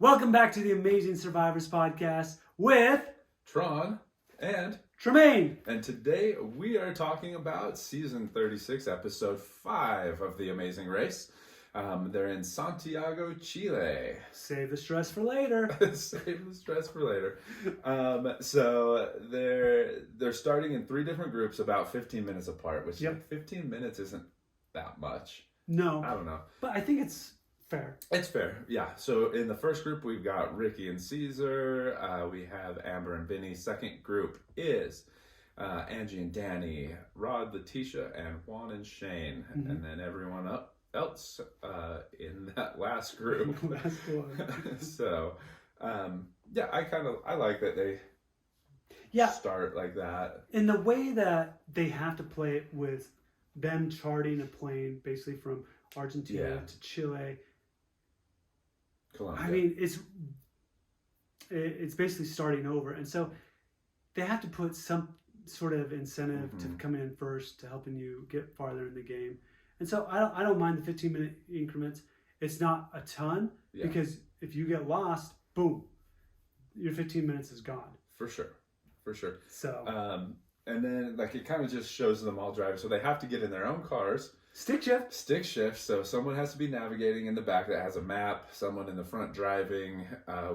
Welcome back to the Amazing Survivors podcast with Tron and Tremaine. And today we are talking about season 36, episode 5 of The Amazing Race. They're in Santiago, Chile. Save the stress for later. Save the stress for later. So they're starting in 3 different groups, about 15 minutes apart, which like 15 minutes isn't that much. No. I don't know. But I think it's fair. It's fair, yeah. So in the first group, we've got Ricky and Cesar. We have Amber and Vinny. Second group is Angie and Danny, Rod, Letitia, and Juan and Shane. Mm-hmm. And then everyone else in that last group. Last one. So, yeah, I like that they start like that. In the way that they have to play it with them charting a plane basically from Argentina to Chile. Colombia. I mean, it's basically starting over, and so they have to put some sort of incentive to come in first to helping you get farther in the game. And so I don't mind the 15-minute increments. It's not a ton because if you get lost, boom, your 15 minutes is gone. For sure. So and then like it kind of just shows them all driving, so they have to get in their own cars. Stick shift. So someone has to be navigating in the back that has a map, someone in the front driving,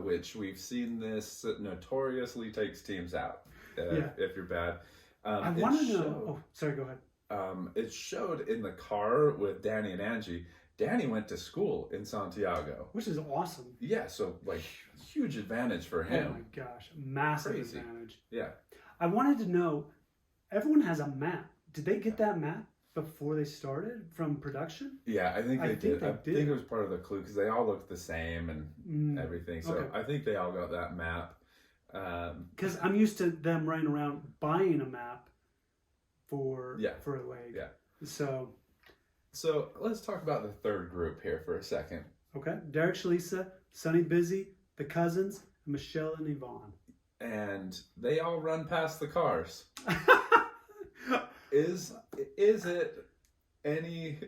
which we've seen this notoriously takes teams out if you're bad. I want to know. Oh, sorry, go ahead. It showed in the car with Danny and Angie. Danny went to school in Santiago, which is awesome. Yeah, so like huge advantage for him. Oh my gosh, massive advantage. Yeah. I wanted to know, everyone has a map. Did they get that map before they started from production? Yeah, I think they did. I think it was part of the clue because they all looked the same and everything. So I think they all got that map. Because I'm used to them running around buying a map for a leg. Yeah. So let's talk about the third group here for a second. Okay. Derek, Shalisa, Sonny Busy, the cousins, Michelle and Yvonne. And they all run past the cars. Is it any,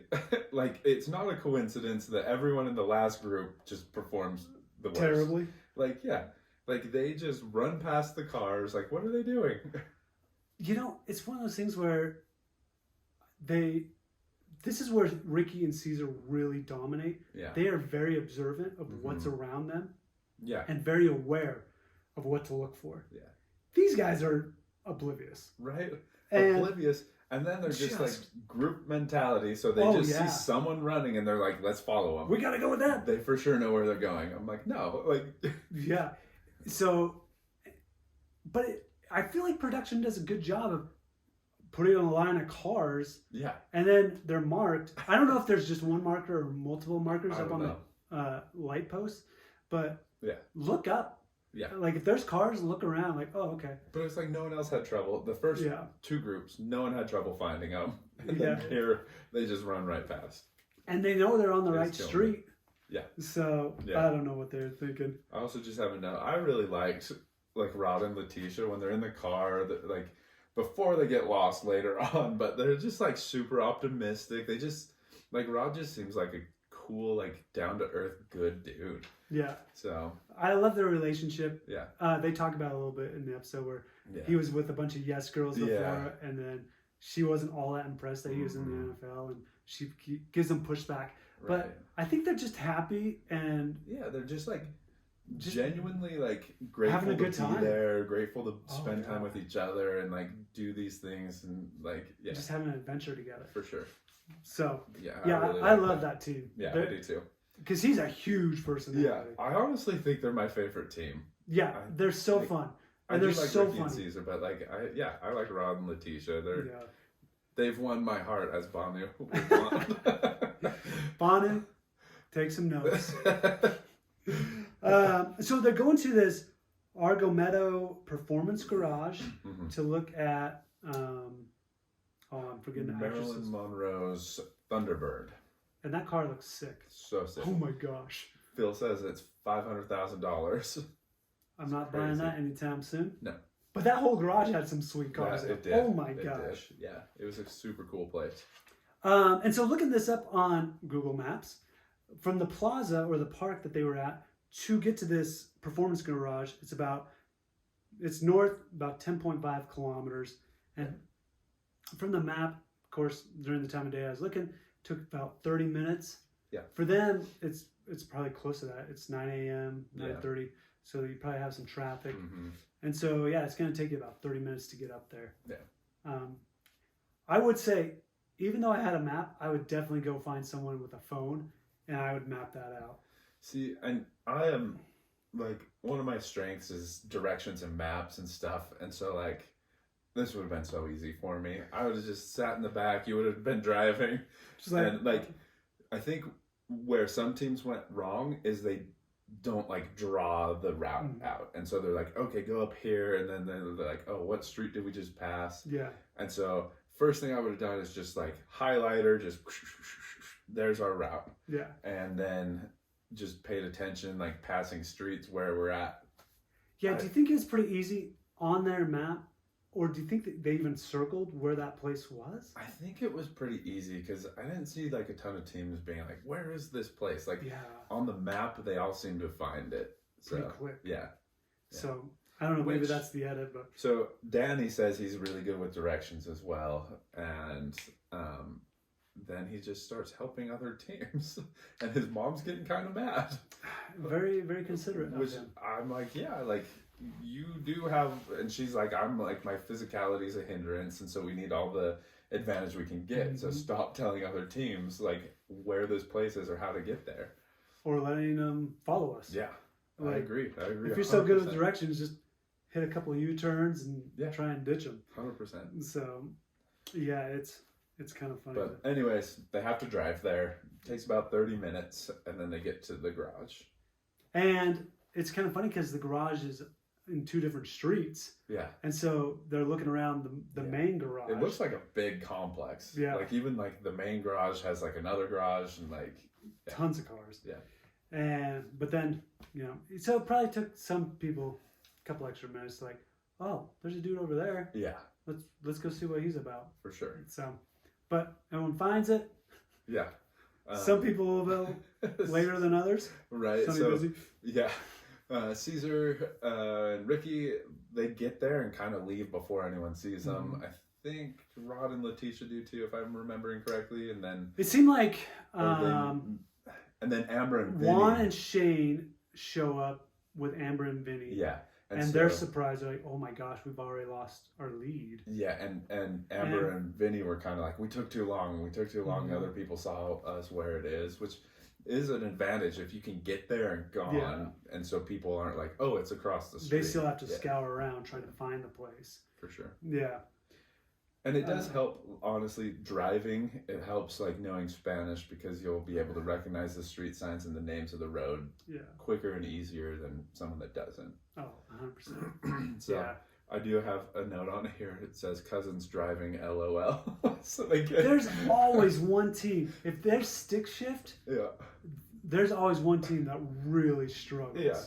like, it's not a coincidence that everyone in the last group just performs the worst. Terribly? Like, yeah. Like, they just run past the cars. Like, what are they doing? You know, it's one of those things where this is where Ricky and Cesar really dominate. Yeah. They are very observant of what's around them. Yeah. And very aware of what to look for. Yeah. These guys are oblivious. Right? Oblivious. And then they're just like group mentality. So they see someone running and they're like, let's follow them. We got to go with that. They for sure know where they're going. I'm like, no. Like, yeah. So, but I feel like production does a good job of putting on a line of cars. Yeah. And then they're marked. I don't know if there's just one marker or multiple markers up on the light posts, but look up. Yeah. Like if there's cars, look around. Like, oh, okay. But it's like no one else had trouble. The first 2 groups, no one had trouble finding them. And then here, they just run right past. And they know they're on the right street. Yeah. So I don't know what they're thinking. I also just have to know. I really liked like Rod and Letitia when they're in the car. Like before they get lost later on, but they're just like super optimistic. They just like Rod just seems like a cool, like down to earth, good dude. Yeah. So I love their relationship. Yeah. They talk about it a little bit in the episode where he was with a bunch of yes girls before, and then she wasn't all that impressed that he was in the NFL, and she gives them pushback. Right. But I think they're just happy and they're just like genuinely like grateful having a good time. There, grateful to spend time with each other and like do these things and like just having an adventure together for sure. So I love that team. Yeah, I do too. Because he's a huge personality. Yeah, I honestly think they're my favorite team. Yeah, they're so fun. And they're like so Ricky funny. And Cesar, but like I like Rod and Letitia. They've won my heart as Banu. Banu, take some notes. So they're going to this Argometto Performance Garage to look at I'm forgetting the Marilyn Monroe's Thunderbird. And that car looks sick. So sick. Oh my gosh. Phil says it's $500,000. I'm not buying that anytime soon. No. But that whole garage had some sweet cars. Yeah, it did. Oh my gosh. Did. Yeah, it was a super cool place. And so looking this up on Google Maps, from the plaza or the park that they were at to get to this performance garage, it's north about 10.5 kilometers. And from the map, of course, during the time of day I was looking, took about 30 minutes. Yeah. For them, it's probably close to that. It's 9 a.m., 9:30. Yeah. So you probably have some traffic. Mm-hmm. And so, it's going to take you about 30 minutes to get up there. Yeah. I would say, even though I had a map, I would definitely go find someone with a phone and I would map that out. See, and I am, like, one of my strengths is directions and maps and stuff. And so, like, this would have been so easy for me. I would have just sat in the back. You would have been driving. And, like, I think where some teams went wrong is they don't, like, draw the route out. And so they're like, okay, go up here. And then they're like, oh, what street did we just pass? Yeah. And so first thing I would have done is just, like, highlighter, just there's our route. Yeah. And then just paid attention, like, passing streets where we're at. Yeah, do you think it's pretty easy on their map? Or do you think that they even circled where that place was? I think it was pretty easy because I didn't see, like, a ton of teams being like, where is this place? Like, on the map, they all seem to find it. So, pretty quick. Yeah. So, I don't know, maybe that's the edit, but... So, Danny says he's really good with directions as well. And then he just starts helping other teams. And his mom's getting kind of mad. Very, very considerate of him. I'm like, yeah, like... You do have, and she's like, I'm like, my physicality is a hindrance, and so we need all the advantage we can get. Mm-hmm. So stop telling other teams like where this place is or how to get there, or letting them follow us. Yeah, like, I agree. If you're so good with directions, just hit a couple of U-turns and try and ditch them. 100%. So, yeah, it's kind of funny. But anyways, they have to drive there. It takes about 30 minutes, and then they get to the garage. And it's kind of funny because the garage is in two different streets. Yeah. And so they're looking around the main garage. It looks like a big complex. Yeah. Like even like the main garage has like another garage and like tons of cars. Yeah. But then, so it probably took some people a couple extra minutes to like, oh, there's a dude over there. Yeah. Let's go see what he's about. For sure. So, but everyone finds it. Yeah. Some people will later than others. Right. Busy. Yeah. Cesar and Ricky, they get there and kind of leave before anyone sees them. Mm-hmm. I think Rod and Letitia do too, if I'm remembering correctly. And then it seemed like and then Amber and Vinny. Juan and Shane show up with Amber and Vinny. Yeah. And they're surprised. They're like, oh my gosh, we've already lost our lead. Yeah, and Amber and Vinny were kind of like, we took too long. Mm-hmm. Other people saw us where it is, which is an advantage if you can get there and gone, and so people aren't like, oh, it's across the street. They still have to scour around trying to find the place. For sure. Yeah. And it does help, honestly, driving. It helps, like, knowing Spanish because you'll be able to recognize the street signs and the names of the road quicker and easier than someone that doesn't. Oh, 100%. So I do have a note on here. It says cousins driving LOL. So there's always one team. If there's stick shift, there's always one team that really struggles. Yeah,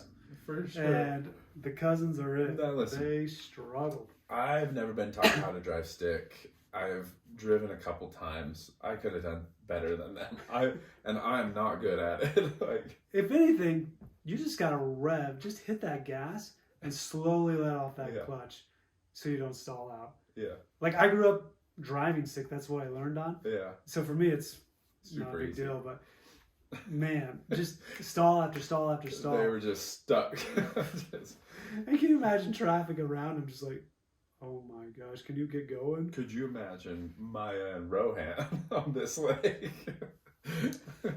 for sure. And the cousins are it. They struggle. I've never been taught how to drive stick. I've driven a couple times. I could have done better than them. I'm not good at it. Like, if anything, you just gotta rev. Just hit that gas and slowly let off that clutch, so you don't stall out. Yeah. Like I grew up driving stick. That's what I learned on. Yeah. So for me, it's not a big deal. But man, just stall after stall after stall. They were just stuck. And can you imagine traffic around them just like, oh my gosh, can you get going? Could you imagine Maya and Rohan on this lake? Oh my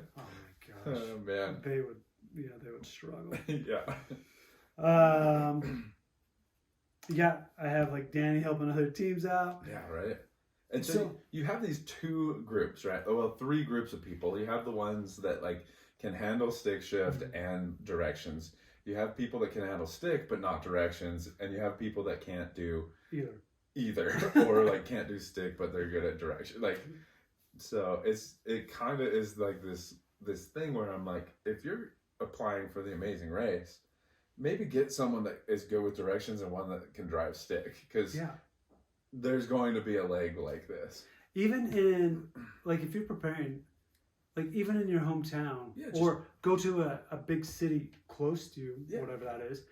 gosh. Oh man. They would struggle. Yeah. I have like Danny helping other teams out. Yeah, right. And so you have these two groups, right? Well, three groups of people. You have the ones that like can handle stick shift and directions. You have people that can handle stick but not directions, and you have people that can't do either or like can't do stick but they're good at direction. Like, so it kind of is like this thing where I'm like, if you're applying for the Amazing Race, maybe get someone that is good with directions and one that can drive stick, because there's going to be a leg like this. Even in, like, if you're preparing like even in your hometown, or go to a big city close to you, whatever that is.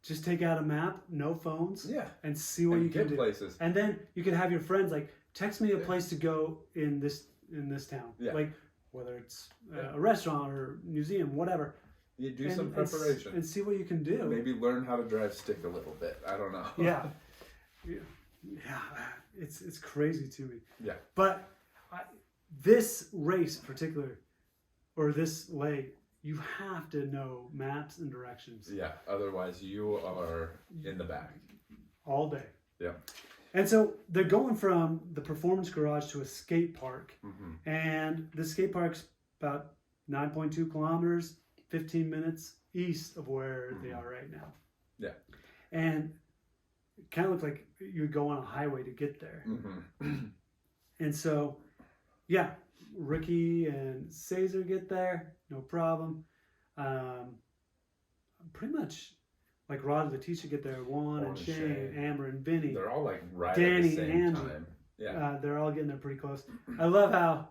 Just take out a map, no phones, and see what you can do. Places. And then you can have your friends like text me a place to go in this town, like whether it's a restaurant or museum, whatever. You do some preparation and see what you can do. Maybe learn how to drive stick a little bit. I don't know. Yeah, it's crazy to me. Yeah, but this race particular, or this leg, you have to know maps and directions. Yeah, otherwise you are in the back all day. Yeah. And so they're going from the performance garage to a skate park, and the skate park's about 9.2 kilometers, 15 minutes east of where they are right now. Yeah. And it kind of looked like you would go on a highway to get there. And so, yeah, Ricky and Cesar get there, no problem. Pretty much like Rod and Letitia get there, Juan and Shane, Amber and Vinny. They're all like right Danny at the same and time. Yeah. They're all getting there pretty close. I love how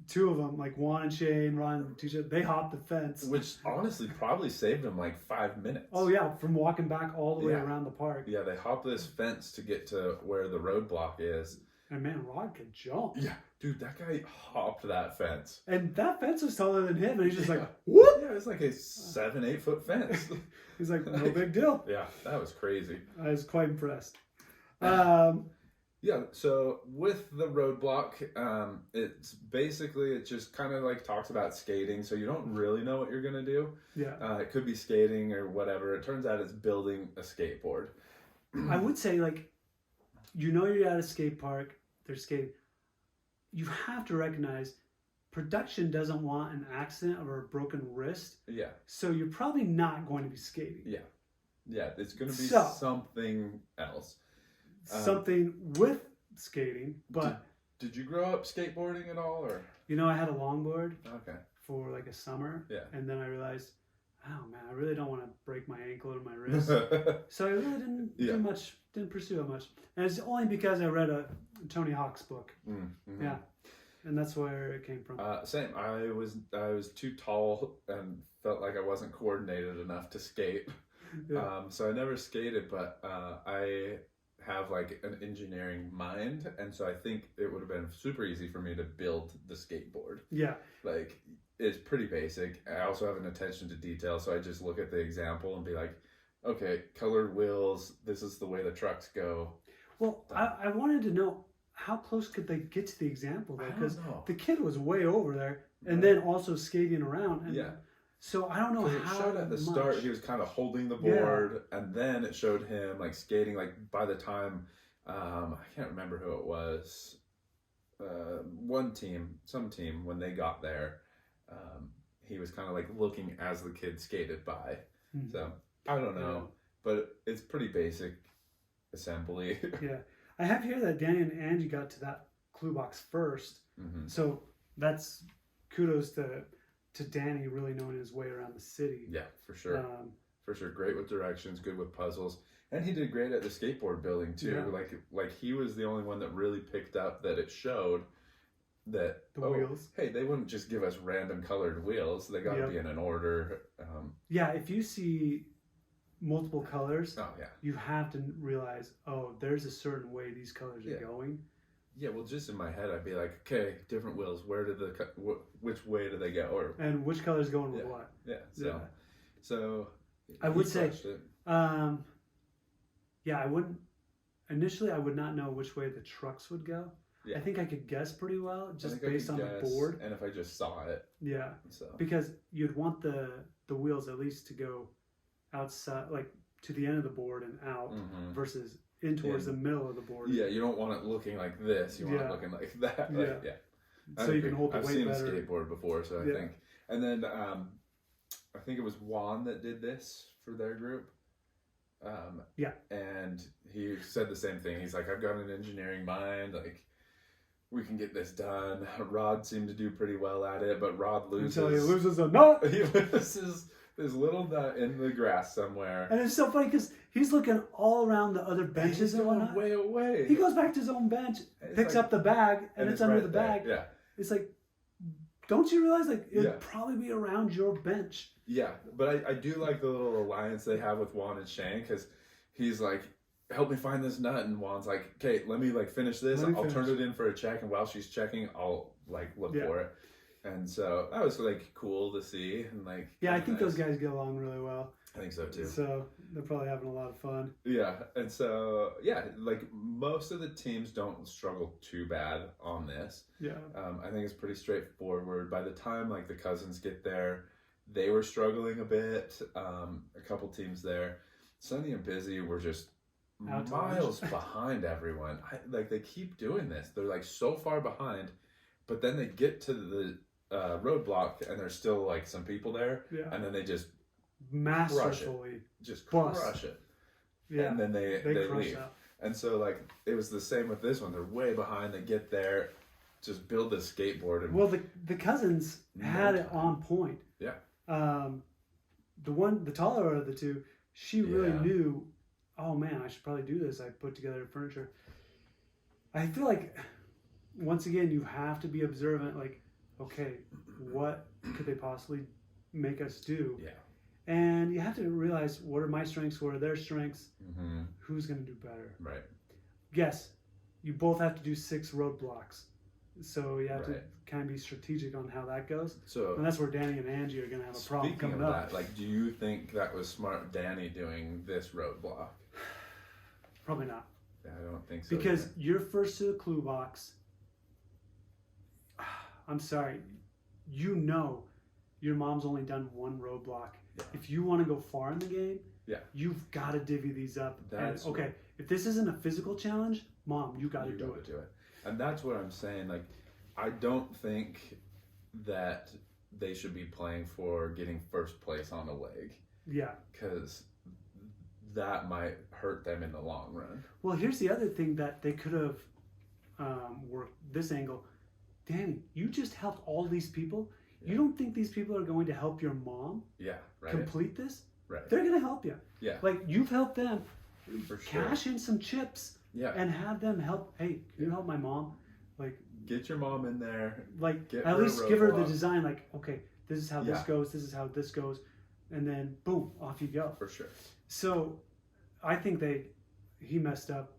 two of them, like Juan and Shane, Ron and Letitia, they hopped the fence. Which honestly probably saved them like 5 minutes. Oh yeah, from walking back all the way around the park. Yeah, they hopped this fence to get to where the roadblock is. And man, Rod could jump. Yeah, dude, that guy hopped that fence. And that fence was taller than him, and he's just like, whoop! Yeah, it's like a 7-8 foot fence. He's like, no big deal. Yeah, that was crazy. I was quite impressed. Yeah, so with the roadblock, it's basically, it just kind of like talks about skating, so you don't really know what you're going to do. Yeah. It could be skating or whatever. It turns out it's building a skateboard. I would say, like, you know you're at a skate park, they're skating. You have to recognize production doesn't want an accident or a broken wrist. Yeah. So you're probably not going to be skating. Yeah. Yeah, it's going to be something else. Something with skating, but... Did you grow up skateboarding at all, or? You know, I had a longboard for like a summer. Yeah. And then I realized, oh man, I really don't want to break my ankle or my wrist. So I really didn't do much, didn't pursue it much. And it's only because I read a Tony Hawk's book. Yeah. And that's where it came from. Same. I was too tall and felt like I wasn't coordinated enough to skate. Yeah. So I never skated, but I have like an engineering mind, and so I think it would have been super easy for me to build the skateboard. Yeah. Like, it's pretty basic. I also have an attention to detail, so I just look at the example and be like, okay, colored wheels, this is the way the trucks go. Well, I wanted to know, how close could they get to the example though? Because the kid was way over there, and then also skating around. And so I don't know how. It showed at the start he was kind of holding the board, and then it showed him like skating. Like by the time, I can't remember who it was. Some team when they got there, he was kind of like looking as the kid skated by. So I don't know, but it's pretty basic assembly. Yeah, I have here that Danny and Angie got to that clue box first, so that's kudos to Danny really knowing his way around the city. Yeah, for sure. For sure. Great with directions, good with puzzles. And he did great at the skateboard building too. Yeah. Like he was the only one that really picked up that it showed that the wheels. Hey, they wouldn't just give us random colored wheels. They got to be in an order. Yeah, if you see multiple colors, you have to realize, there's a certain way these colors are going. Yeah, well, just in my head, I'd be like, okay, different wheels. Where did which way do they go? And which color's going with what? Yeah. So I would say, I wouldn't. Initially, I would not know which way the trucks would go. Yeah. I think I could guess pretty well, just based on the board. And if I just saw it. Yeah. So because you'd want the wheels at least to go outside, like to the end of the board and out, versus in towards the middle of the board. Yeah, you don't want it looking like this. You want it looking like that. Like, So you can hold the weight better. I've seen a skateboard before, so I think. And then I think it was Juan that did this for their group. And he said the same thing. He's like, I've got an engineering mind. Like, we can get this done. Rod seemed to do pretty well at it, but Rod loses. Until he loses a nut. He loses this little nut in the grass somewhere. And it's so funny because he's looking all around the other benches and whatnot. Way away. He goes back to his own bench, picks up the bag, and it's under the bag. Yeah. It's like, don't you realize like it'd probably be around your bench? Yeah, but I do like the little alliance they have with Juan and Shane, because he's like, help me find this nut, and Juan's like, okay, let me like finish this. I'll turn it in for a check, and while she's checking, I'll like look for it. And so that was like cool to see, and like I think those guys get along really well. I think so too. So they're probably having a lot of fun. Yeah, and so like most of the teams don't struggle too bad on this. Yeah, I think it's pretty straightforward. By the time like the cousins get there, they were struggling a bit. A couple teams there, Sunny and Busy were just miles behind everyone. Like they keep doing this. They're like so far behind, but then they get to the roadblock and there's still like some people there, and then they just masterfully crush it. Yeah, and then they leave. Out. And so like it was the same with this one. They're way behind. They get there, just build the skateboard. And well, the cousins had it on point. Yeah. The taller of the two, she really knew. Oh man, I should probably do this. I put together furniture. I feel like once again you have to be observant. Like, okay, what could they possibly make us do? Yeah. And you have to realize what are my strengths, what are their strengths, who's going to do better. Right. Yes, you both have to do 6 roadblocks. So you have to kind of be strategic on how that goes. So, and that's where Danny and Angie are going to have a problem coming up. That, like, do you think that was smart, Danny, doing this roadblock? Probably not. Yeah, I don't think so. Because you're first to the clue box. I'm sorry. You know your mom's only done 1 roadblock. Yeah. If you want to go far in the game, you've got to divvy these up. That's okay, if this isn't a physical challenge, Mom, you got to do it. And that's what I'm saying. Like, I don't think that they should be playing for getting first place on a leg. Yeah. Because that might hurt them in the long run. Well, here's the other thing that they could have worked this angle. Danny, you just helped all these people. Yeah. You don't think these people are going to help your mom complete this? Right. They're going to help you. Yeah. Like, you've helped them. For sure. Cash in some chips. Yeah. And have them help. Hey, can you help my mom? Like, get your mom in there. Like, at least give her the design. Like, okay, this is how this goes. This is how this goes. And then, boom, off you go. For sure. So, I think he messed up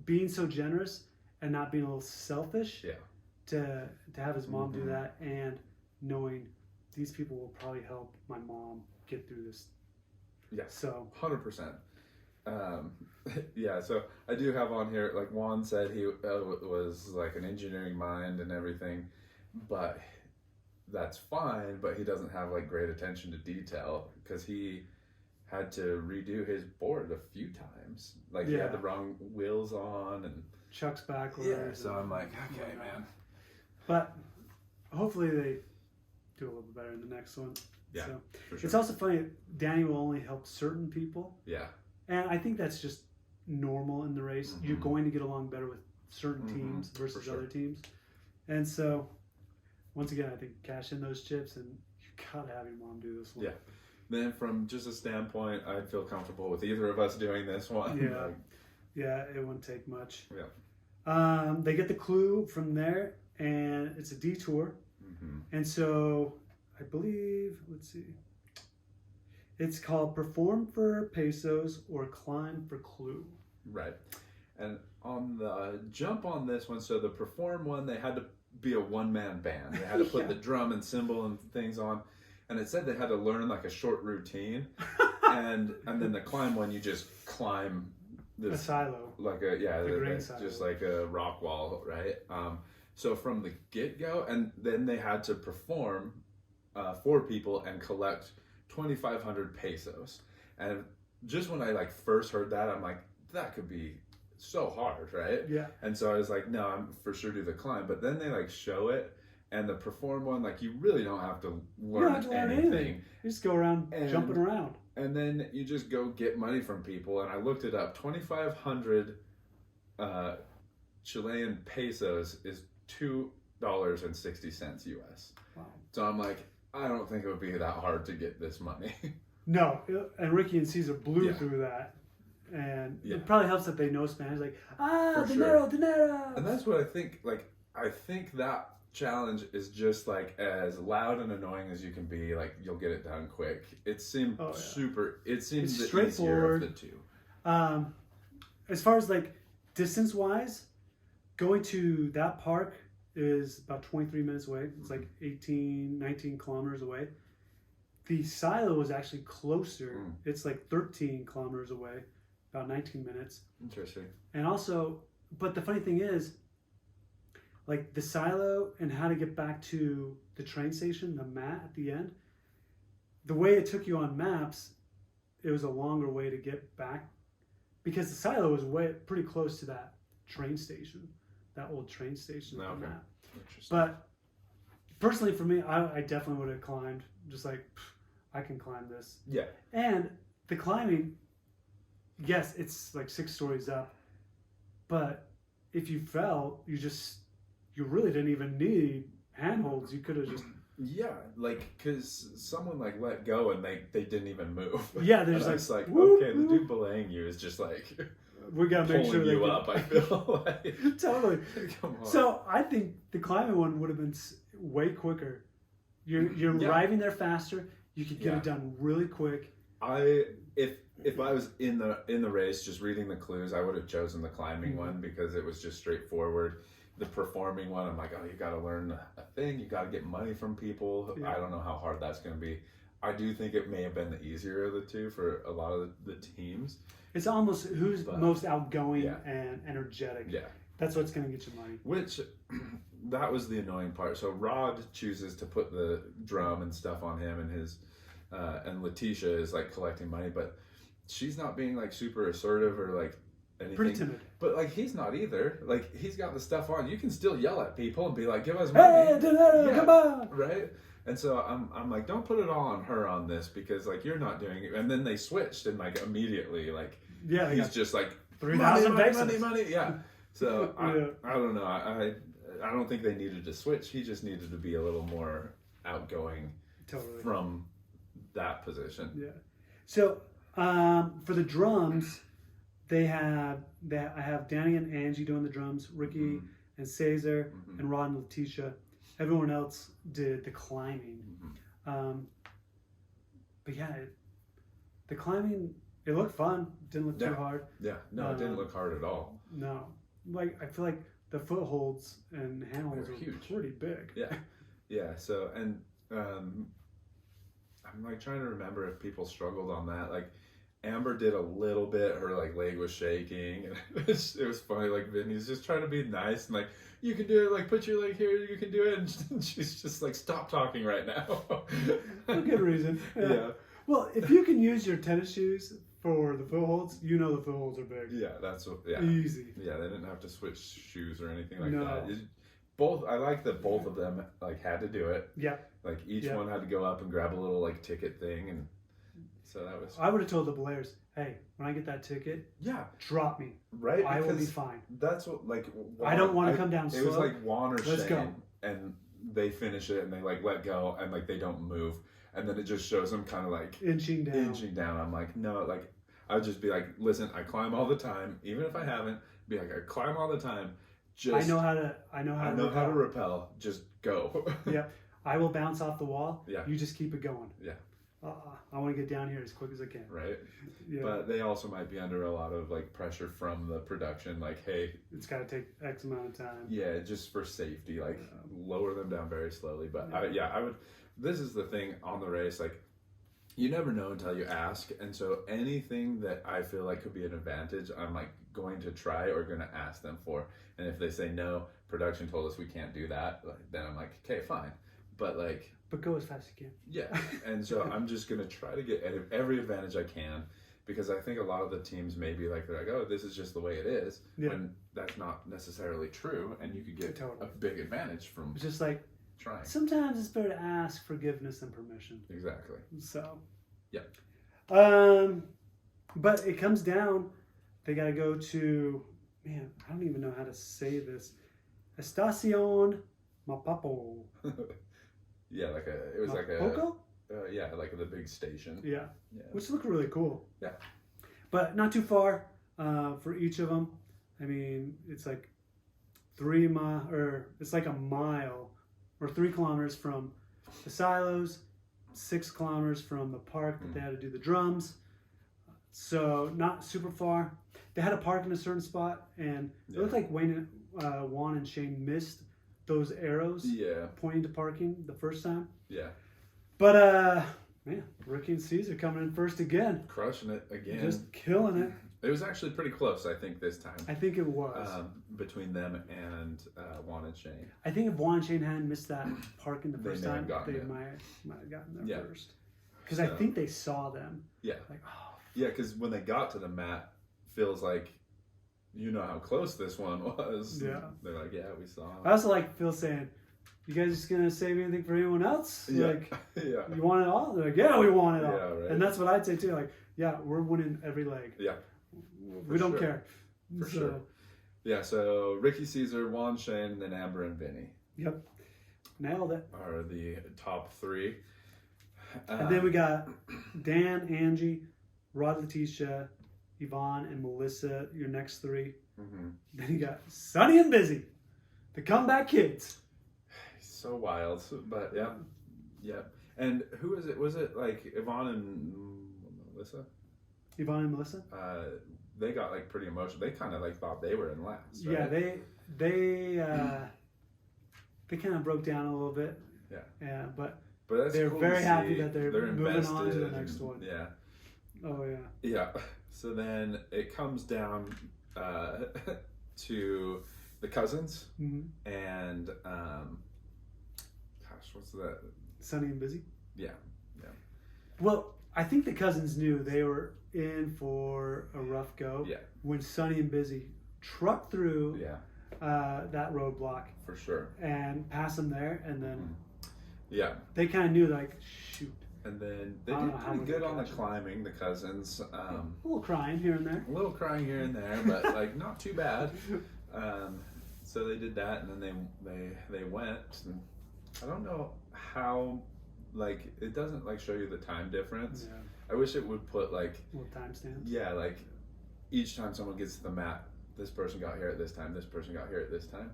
being so generous and not being a little selfish. Yeah. To have his mom do that, and knowing these people will probably help my mom get through this. Yeah. So 100%. Yeah. So I do have on here, like Juan said, he was like an engineering mind and everything, but that's fine. But he doesn't have like great attention to detail because he had to redo his board a few times. Like he had the wrong wheels on and chucks backwards. Yeah. So I'm like, okay, man. But hopefully they do a little bit better in the next one. Yeah, so, for sure. It's also funny, Danny will only help certain people. Yeah. And I think that's just normal in the race. You're going to get along better with certain teams versus other teams. And so, once again, I think cash in those chips, and you got to have your mom do this one. Yeah. Then from just a standpoint, I'd feel comfortable with either of us doing this one. Yeah. Yeah, it wouldn't take much. Yeah. They get the clue from there. And it's a detour. And so I believe, let's see, it's called Perform for Pesos or Climb for Clue. Right. And on the jump on this one, so the Perform one, they had to be a one-man band. They had to put the drum and cymbal and things on. And it said they had to learn like a short routine. and then the Climb one, you just climb this. A silo. Like just like a rock wall, right? So from the get-go, and then they had to perform 4 people and collect 2,500 pesos. And just when I like first heard that, I'm like, that could be so hard, right? Yeah. And so I was like, no, I'm for sure do the Climb. But then they like show it, and the Perform one, like you really don't have to learn anything. You just go around jumping around. And then you just go get money from people. And I looked it up. 2,500 Chilean pesos is $2.60 US. Wow. So I'm like, I don't think it would be that hard to get this money. No, and Ricky and Cesar blew through that. And it probably helps that they know Spanish. Like, dinero, dinero. And that's what I think, like, I think that challenge is just like as loud and annoying as you can be. Like you'll get it done quick. It seemed super. It seems the easier of the two. As far as like distance wise, going to that park is about 23 minutes away. It's like 18, 19 kilometers away. The silo is actually closer. It's like 13 kilometers away, about 19 minutes. Interesting. And also, but the funny thing is, like the silo and how to get back to the train station, the mat at the end, the way it took you on maps, it was a longer way to get back because the silo was pretty close to that train station, that old train station. Okay. Map. But personally for me, I definitely would have climbed, just like, I can climb this. Yeah. And the climbing, yes, it's like 6 stories up, but if you fell, you really didn't even need handholds. You could have just... Yeah, like, because someone, like, let go and they didn't even move. Yeah, they're just like, whoop, okay, the dude belaying you is just, like, we got to make sure you up, I feel like. Totally. Come on. So, I think the climbing one would have been way quicker. You're arriving there faster. You could get it done really quick. If I was in the race, just reading the clues, I would have chosen the climbing one because it was just straightforward. The performing one, I'm like, oh, you got to learn a thing. You got to get money from people. Yeah. I don't know how hard that's going to be. I do think it may have been the easier of the two for a lot of the teams. It's almost who's most outgoing and energetic. Yeah. That's what's going to get you money. Which, that was the annoying part. So Rod chooses to put the drum and stuff on him and his, and Letitia is like collecting money, but she's not being like super assertive or like anything. Pretty timid. But like he's not either. Like he's got the stuff on. You can still yell at people and be like, "Give us money, come on!" Right? And so I'm like, don't put it all on her on this because like you're not doing it. And then they switched and like immediately like he's just like 3,000 money. Yeah. So I don't know. I don't think they needed to switch. He just needed to be a little more outgoing from that position. Yeah. So for the drums, I have Danny and Angie doing the drums, Ricky and Cesar and Rod and Letitia. Everyone else did the climbing. But yeah, the climbing, it looked fun. Didn't look too hard. Yeah, no, it didn't look hard at all. No. Like, I feel like the footholds and handholds were huge. Pretty big. Yeah. Yeah, so, and I'm like trying to remember if people struggled on that. Like, Amber did a little bit. Her like leg was shaking, and it was funny. Like Vinny's just trying to be nice and like, you can do it. Like, put your leg here. You can do it. And she's just like, stop talking right now. For good reason. Yeah. Well, if you can use your tennis shoes for the footholds, you know the footholds are big. Yeah, that's what. Yeah. Easy. Yeah, they didn't have to switch shoes or anything like that. I like that both of them like had to do it. Yeah. Like each one had to go up and grab a little like ticket thing and. So that was. I would have told the Blairs, "Hey, when I get that ticket, drop me. Right, I will be fine." That's what like. I don't want to come down slow. It was like Juan or Shane, and they finish it and they like let go and like they don't move, and then it just shows them kind of like inching down. I'm like, no, like I would just be like, listen, I climb all the time, even if I haven't. Be like, I climb all the time. Just I know how to rappel. Just go. Yeah, I will bounce off the wall. Yeah, you just keep it going. Yeah. I want to get down here as quick as I can. Right. Yeah. But they also might be under a lot of like pressure from the production. Like, hey, it's got to take X amount of time. Yeah, just for safety. Like, lower them down very slowly. But I would. This is the thing on the race. Like, you never know until you ask. And so anything that I feel like could be an advantage, I'm like going to try or going to ask them for. And if they say no, production told us we can't do that, then I'm like, okay, fine. But like. But go as fast as you can. Yeah, and so I'm just going to try to get every advantage I can because I think a lot of the teams maybe like they're like, oh, this is just the way it is, when that's not necessarily true, and you could get a big advantage from just like trying. Sometimes it's better to ask forgiveness and permission. Exactly. So. Yeah. But it comes down. They got to go to I don't even know how to say this. Estación Mapapo. Yeah, like it was like like the big station. Yeah, which looked really cool. Yeah, but not too far for each of them. I mean, it's like 3 miles, or it's like a mile or 3 kilometers from the silos, 6 kilometers from the park that they had to do the drums. So not super far. They had to park in a certain spot, and it looked like Juan and Shane missed those arrows pointing to parking the first time. Yeah. But man, Ricky and Cesar coming in first again. Crushing it again. Just killing it. It was actually pretty close, I think, this time. I think it was. Between them and Juan and Shane. I think if Juan and Shane hadn't missed that parking the first time, they it. might have gotten there first. Because I think they saw them. Yeah. Like, oh. Yeah, because when they got to the mat, feels like, you know how close this one was. Yeah. They're like, yeah, we saw him. I also like Phil saying, you guys just going to save anything for anyone else? Yeah. Like, you want it all? They're like, yeah, we want it all. Yeah, right. And that's what I'd say too. Like, yeah, we're winning every leg. Yeah. We don't care. For sure. Yeah, so Ricky, Cesar, Juan, Shane, and then Amber and Vinny. Yep. Nailed it. Are the top 3. And then we got Dan, Angie, Rod, Letitia, Yvonne, and Melissa, your next 3. Mm-hmm. Then you got Sonny and Busy, the comeback kids. So wild, but yeah. And who is it? Was it like Yvonne and Melissa? Yvonne and Melissa? They got like pretty emotional. They kind of like thought they were in last. Right? Yeah, they kind of broke down a little bit. Yeah, but that's they're cool very to happy see. that they're moving on to the next one. Yeah. Oh yeah. Yeah. So then it comes down to the cousins and what's that? Sonny and Busy. Yeah. Well, I think the cousins knew they were in for a rough go. Yeah. When Sonny and Busy trucked through that roadblock. For sure. And passed them there, and then they kind of knew, like, shoot. And then they did pretty good on the climbing, the cousins. A little crying here and there. A little crying here and there, but like not too bad. So they did that, and then they went. And I don't know how, like, it doesn't like show you the time difference. Yeah. I wish it would put like little timestamps. Yeah, like each time someone gets to the mat, this person got here at this time, this person got here at this time.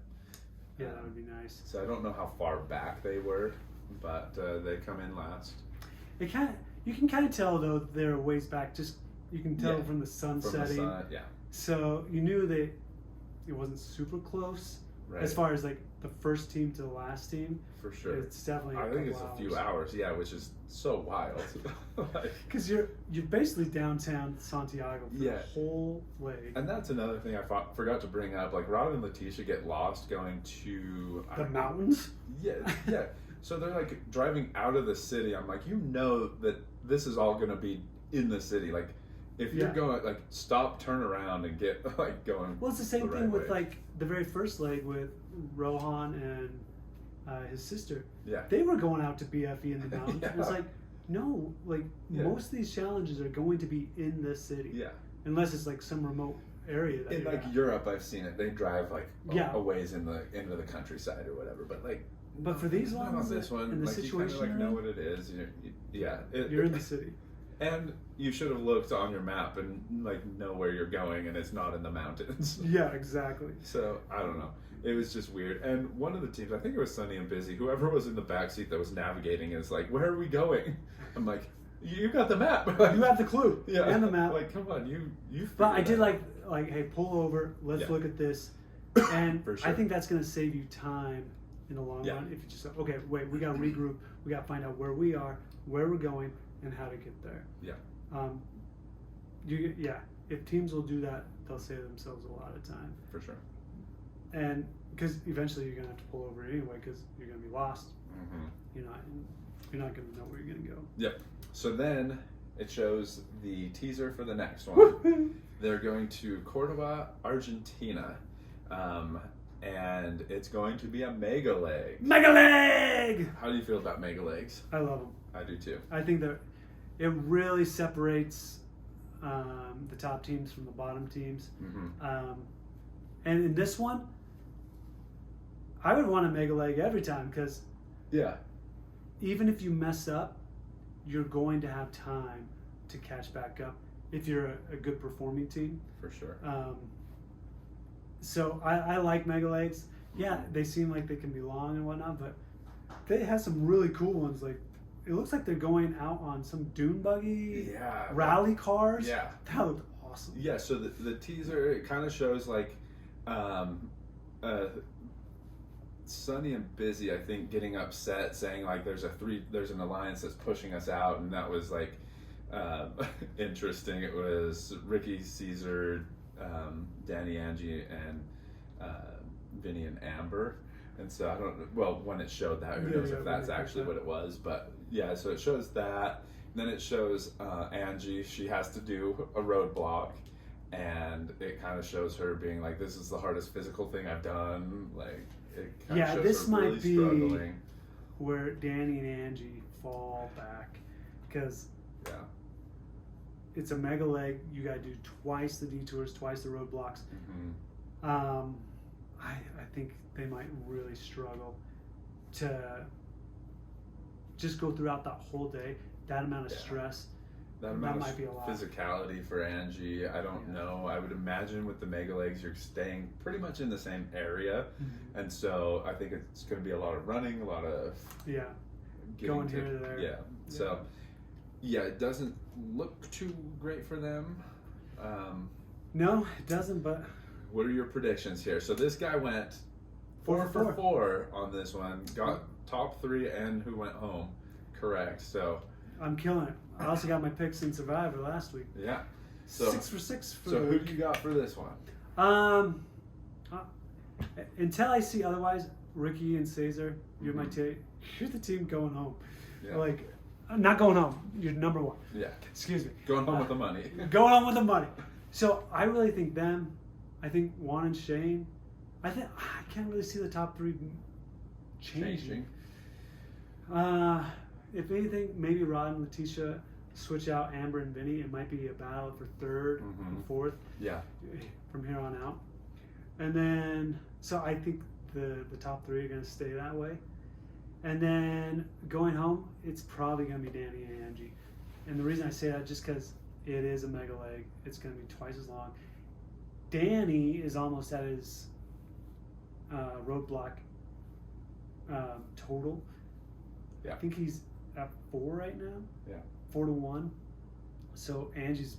Yeah, that would be nice. So I don't know how far back they were, but they come in last. You can kind of tell though they're a ways back. Just you can tell from the sun setting. Yeah. So you knew it wasn't super close as far as like the first team to the last team. For sure. It's definitely. I think it's a few hours. Yeah, which is so wild. Because you're basically downtown Santiago for the whole leg. And that's another thing I forgot to bring up. Like Rod and Letitia get lost going to the mountains. Yeah. So they're like driving out of the city. I'm like, you know that this is all going to be in the city. Like, if you're going, like, stop, turn around, and get like going. Well, it's the same thing with like the very first leg with Rohan and his sister. Yeah. They were going out to BFE in the mountains. And it's like, no, like most of these challenges are going to be in the city. Yeah. Unless it's like some remote area. That in like at. Europe, I've seen it. They drive like a ways into the countryside or whatever. But like. But for these ones, this one, in the like, situation, you kind of like know what it is. You're in the city, and you should have looked on your map and like know where you're going, and it's not in the mountains. Yeah, exactly. So I don't know. It was just weird. And one of the teams, I think it was Sunny and Busy. Whoever was in the back seat that was navigating is like, "Where are we going?" I'm like, "You got the map. You have the clue and the map. Like, come on, you." But I did like, hey, pull over. Let's look at this, and For sure. I think that's going to save you time in the long run. If you just okay, wait, we got to regroup. We got to find out where we are, where we're going, and how to get there. Yeah. If teams will do that, they'll save themselves a lot of time. For sure. And because eventually you're gonna have to pull over anyway, because you're gonna be lost. Mm-hmm. You're not gonna know where you're gonna go. Yep. So then it shows the teaser for the next one. They're going to Cordoba, Argentina. And it's going to be a mega leg. Mega leg! How do you feel about mega legs? I love them. I do too. I think that it really separates the top teams from the bottom teams. Mm-hmm. And in this one, I would want a mega leg every time because even if you mess up, you're going to have time to catch back up if you're a good performing team. For sure. So I like mega legs. Yeah, they seem like they can be long and whatnot, but they have some really cool ones. Like, it looks like they're going out on some dune buggy rally cars. Yeah. That looked awesome. Yeah, so the teaser, it kind of shows like Sunny and Busy, I think, getting upset, saying like there's an alliance that's pushing us out, and that was like interesting. It was Ricky, Cesar, Danny, Angie, and Vinny and Amber. And so I don't. Well, when it showed that, who knows if that's actually what it was? But yeah, so it shows that. Then it shows Angie. She has to do a roadblock, and it kind of shows her being like, "This is the hardest physical thing I've done." Like, it kind of shows this her might really be struggling. Where Danny and Angie fall back, because it's a mega leg. You got to do twice the detours, twice the roadblocks. Mm-hmm. I think they might really struggle to just go throughout that whole day. That amount of stress. That amount might of be a lot. physicality for Angie, I don't know. I would imagine with the mega legs, you're staying pretty much in the same area, and so I think it's going to be a lot of running, a lot of going here to there. Yeah. So it doesn't look too great for them. No, it doesn't. But what are your predictions here? So this guy went 4 for 4 on this one, got top 3, and who went home correct. So I'm killing it. I also got my picks in Survivor last week. Yeah. So 6 for 6 for so who do you got for this one? Until I see otherwise, Ricky and Cesar, you're my team. You're the team going home. Yeah. Like, not going home. You're number 1. Yeah. Excuse me. Going home with the money. Going home with the money. So I really think them. I think Juan and Shane. I can't really see the top 3 changing. If anything, maybe Rod and Letitia switch out Amber and Vinny. It might be a battle for 3rd and 4th. Yeah. From here on out. And then, so I think the top 3 are going to stay that way. And then going home, it's probably going to be Danny and Angie. And the reason I say that, just because it is a mega leg, it's going to be twice as long. Danny is almost at his roadblock total. Yeah. I think he's at 4 right now. Yeah. 4 to 1. So Angie's.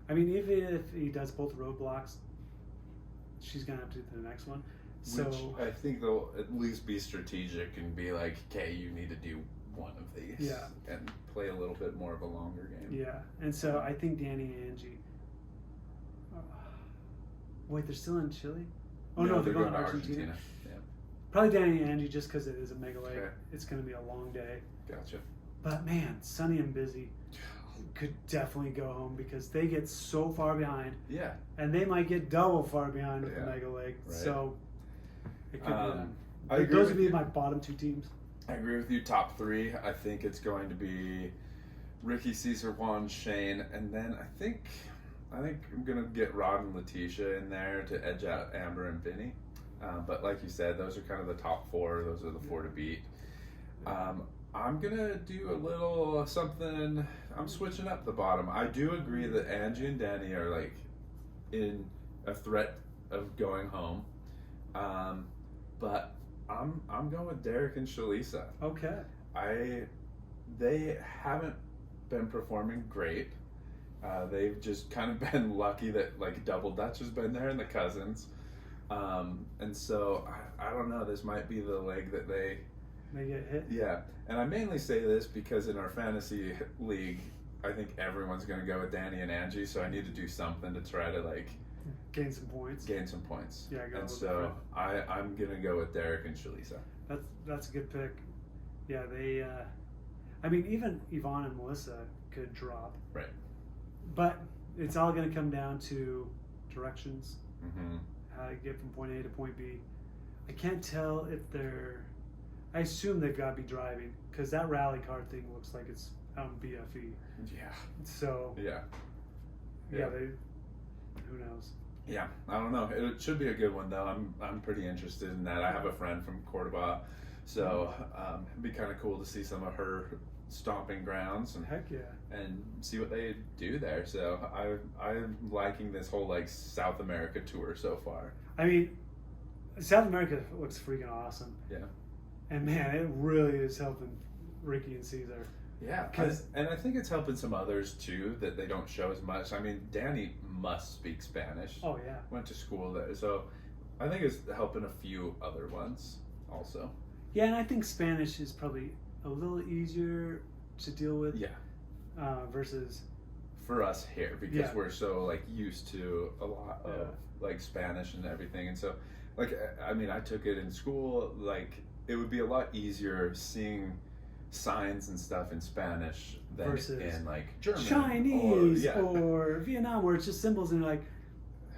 I mean, even if he does both roadblocks, she's gonna have to do the next one. So which I think they'll at least be strategic and be like, "Okay, you need to do one of these." Yeah. And play a little bit more of a longer game. Yeah, and so I think Danny and Angie. Wait, they're still in Chile? Oh no, they're going to Argentina. Yeah. Probably Danny and Angie, just because it is a mega leg. Okay. It's going to be a long day. Gotcha. But man, Sunny and Busy could definitely go home because they get so far behind. Yeah. And they might get double far behind with the mega leg. Right. So it could be them. I agree Those would be my bottom 2 teams. I agree with you. Top 3. I think it's going to be Ricky, Cesar, Juan, Shane, and then I think I'm gonna get Rod and Letitia in there to edge out Amber and Vinny. But like you said, those are kind of the top 4. Those are the 4 to beat. I'm gonna do a little something. I'm switching up the bottom. I do agree that Angie and Danny are like in a threat of going home. But I'm going with Derek and Shalisa. Okay. They haven't been performing great. They've just kind of been lucky that like Double Dutch has been there and the cousins. And so I don't know, this might be the leg that they get hit. Yeah. And I mainly say this because in our fantasy league, I think everyone's going to go with Danny and Angie, so I need to do something to try to like gain some points. Yeah, and so I'm going to go with Derek and Shalisa. That's a good pick. Yeah, they I mean, even Yvonne and Melissa could drop. Right. But it's all going to come down to directions. Mm-hmm. How to get from point A to point B. I can't tell if they're. I assume they've got to be driving because that rally car thing looks like it's on BFE. Yeah. So. Yeah. They. Who knows? Yeah, I don't know. It should be a good one though. I'm pretty interested in that. I have a friend from Cordoba, so it'd be kind of cool to see some of her stomping grounds and heck yeah, and see what they do there. So I'm liking this whole like South America tour so far. I mean, South America looks freaking awesome. Yeah. And man, it really is helping Ricky and Cesar. Yeah, and I think it's helping some others too that they don't show as much. I mean, Danny must speak Spanish. Oh yeah. Went to school there, so I think it's helping a few other ones also. Yeah, and I think Spanish is probably a little easier to deal with. Yeah. Versus for us here, because we're so like used to a lot of like Spanish and everything, and so like I mean, I took it in school. Like it would be a lot easier seeing signs and stuff in Spanish than versus in like German, Chinese, or Vietnam, where it's just symbols and you're like,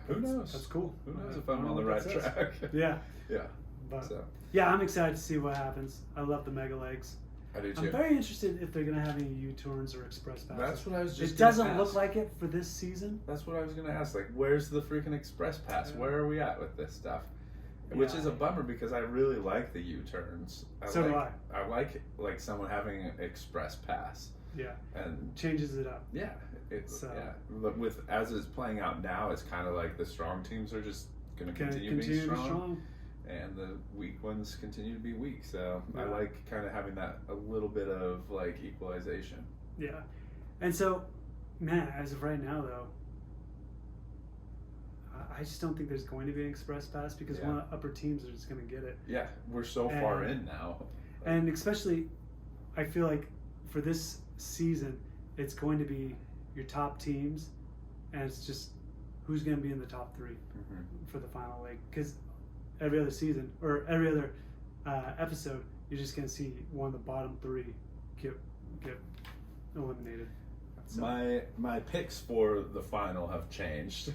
who knows? That's cool. Who knows if I'm on the right track? Yeah. Yeah. But so. yeah, I'm excited to see what happens. I love the mega legs. I do too. I'm very interested if they're going to have any U-turns or express passes. That's what I was just. It doesn't look like it for this season. That's what I was going to ask. Like, where's the freaking express pass? Where are we at with this stuff? Which is a bummer because I really like the U-turns. So do I. I like someone having an express pass. Yeah. And changes it up. Yeah. With as it's playing out now, it's kind of like the strong teams are just going to continue being strong. And the weak ones continue to be weak. So I like kind of having that a little bit of like equalization. Yeah. And so, man, as of right now though, I just don't think there's going to be an express pass because one of the upper teams are just going to get it. Yeah, we're so far in now. And especially, I feel like for this season, it's going to be your top teams, and it's just who's going to be in the top 3 for the final leg. Because every other season or every other episode, you're just going to see one of the bottom 3 get eliminated. So. My picks for the final have changed.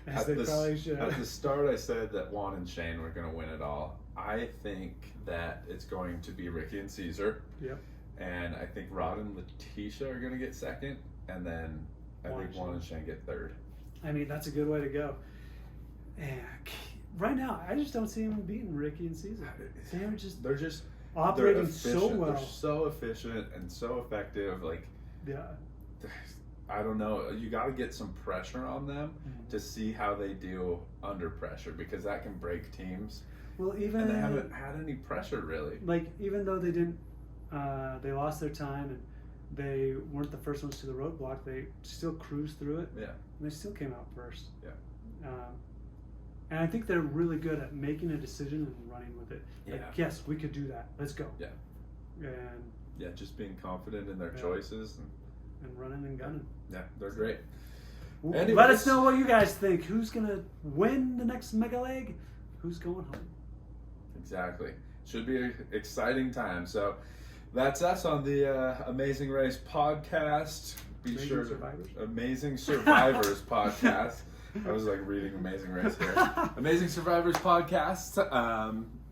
As they probably should. At the start, I said that Juan and Shane were going to win it all. I think that it's going to be Ricky and Cesar. Yep. And I think Rod and Letitia are going to get second, and then I think Juan and Shane get third. I mean, that's a good way to go. And right now, I just don't see them beating Ricky and Cesar. They're just operating so well. They're so efficient and so effective. Like, I don't know. You got to get some pressure on them to see how they do under pressure, because that can break teams. Well, and they haven't had any pressure really. Like, even though they didn't, they lost their time and they weren't the first ones to the roadblock. They still cruised through it. Yeah. And they still came out first. Yeah. And I think they're really good at making a decision and running with it. Like, yes, we could do that. Let's go. Yeah. And just being confident in their choices and running and gunning. Yeah, they're great. Anyways, let us know what you guys think. Who's gonna win the next mega leg? Who's going home? Exactly. Should be an exciting time. So that's us on the Amazing Race podcast. Amazing Survivors podcast. I was like reading Amazing Race here. Amazing Survivors podcast.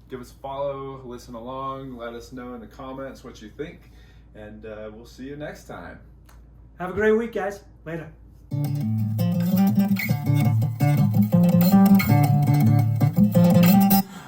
Give us a follow, listen along, let us know in the comments what you think, and we'll see you next time. Have a great week, guys. Later.